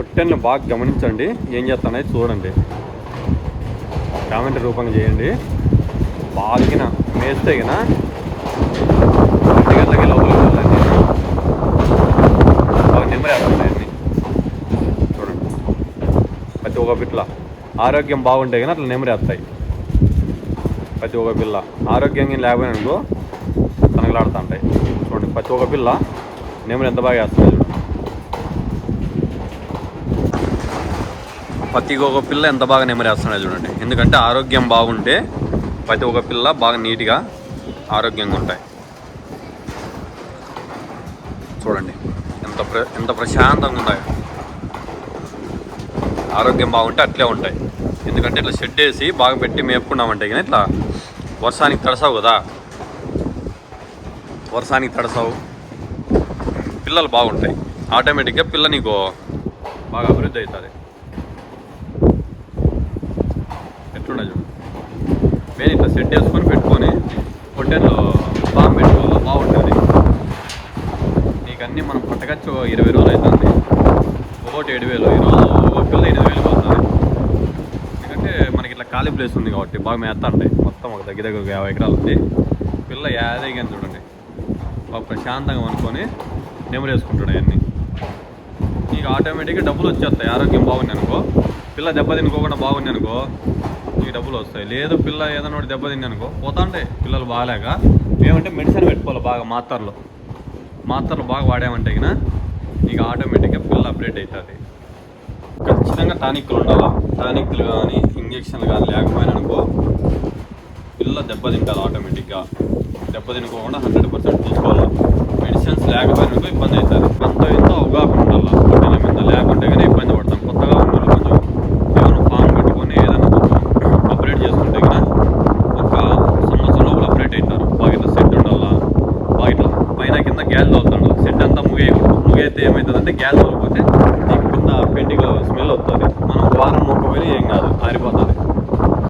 పొట్టెల్ని బాగా గమనించండి, ఏం చేస్తానో చూడండి, కామెంట్ రూపంగా చేయండి. బాగా మేస్తే గిన 2 గంటలకి లోపలికి వెళ్ళండి. బాగా నెమ్మరేస్తున్నాయి చూడండి. ప్రతి ఒక్క పిల్ల ఆరోగ్యం బాగుంటే కానీ అట్లా నెమ్మరేస్తాయి. ప్రతి ఒక్క పిల్ల ఆరోగ్యంగా లేకపోయిననుకో తనకలాడుతూ ఉంటాయి. చూడండి ప్రతి ఒక్క పిల్ల నెమ్మరు ఎంత బాగా వేస్తుంది చూడండి. ప్రతి ఒక్క పిల్ల ఎంత బాగా నెమ్మరేస్తున్నాయి చూడండి. ఎందుకంటే ఆరోగ్యం బాగుంటే ప్రతి ఒక్క పిల్ల బాగా నీట్గా ఆరోగ్యంగా ఉంటాయి. చూడండి ఎంత ప్రశాంతంగా ఉంటాయి. ఆరోగ్యం బాగుంటే అట్లే ఉంటాయి. ఎందుకంటే ఇట్లా షెడ్ వేసి బాగా పెట్టి మేపుకున్నామంటే కానీ ఇట్లా వర్షానికి తడసావు కదా, వర్షానికి తడసావు, పిల్లలు బాగుంటాయి. ఆటోమేటిక్గా పిల్ల నీకు బాగా అభివృద్ధి అవుతుంది. ఎట్లుండే చూడు, మేము ఇట్లా షెడ్ వేసుకొని పెట్టుకొని పొట్టెల్లో ఫామ్ పెట్టుకోవాలి, బాగుంటుంది. నీకు అన్నీ మనం పట్టకచ్చు 20 రోజులు అవుతుంది. ఒకటి 7,000, ఈరోజు ఒక పిల్ల 8,000 పోతుంది. ఎందుకంటే మనకి ఇట్లా ఖాళీ ప్లేస్ ఉంది కాబట్టి బాగా మేస్తా ఉంటాయి. మొత్తం ఒక దగ్గర 50 ఎకరాలు ఉంది. పిల్ల యాదగిన చూడండి బాగా ప్రశాంతంగా అనుకొని నెమ్మది వేసుకుంటాడు. అవన్నీ నీకు ఆటోమేటిక్గా డబ్బులు వచ్చేస్తాయి. ఆరోగ్యం బాగుంది అనుకో, పిల్ల దెబ్బ తినుకోకుండా బాగుంది అనుకో నీకు డబ్బులు వస్తాయి. లేదు పిల్ల ఏదైనా ఒకటి దెబ్బ తింది అనుకో పోతా ఉంటాయి పిల్లలు బాగాలేక. ఏమంటే మెడిసిన్ పెట్టుకోవాలి బాగా, మాత్రలు బాగా వాడామంటే కినా నీకు ఆటోమేటిక్గా పిల్ల అప్డేట్ అవుతుంది. ఖచ్చితంగా టానిక్లు ఉండాలి. టానిక్లు కానీ ఇంజక్షన్లు కానీ లేకపోయినా అనుకో పిల్ల దెబ్బ తింటారు. ఆటోమేటిక్గా దెబ్బ తినుకోకుండా 100% చూసుకోవాలి. మెడిసిన్స్ లేకపోయినా ఇబ్బంది అవుతుంది. ఎంతో అవగాహన ఉండాలి పొట్టెల మీద, లేకుంటే కానీ ఇబ్బంది పడతాం. కొత్తగా ఉన్న కొంచెం ఏమైనా ఫామ్ పెట్టుకొని ఏదైనా కొంచెం అప్డేట్ చేసుకుంటే కానీ ఒక సంవత్సరం లోపల అప్డేట్ అవుతారు. బాగా ఇట్లా సెట్ ఉండాలా, బాగా ఇట్లా పైన కింద గ్యాస్ తోలుతుండాలి. సెట్ అంతా ముగైతే ఏమవుతుందంటే గ్యాస్ తోలిపోతే నీకు కింద పెంటిగా స్మెల్ వస్తుంది. మనం వారం మొక్కపోయినా ఏం కాదు, ఆరిపోతుంది.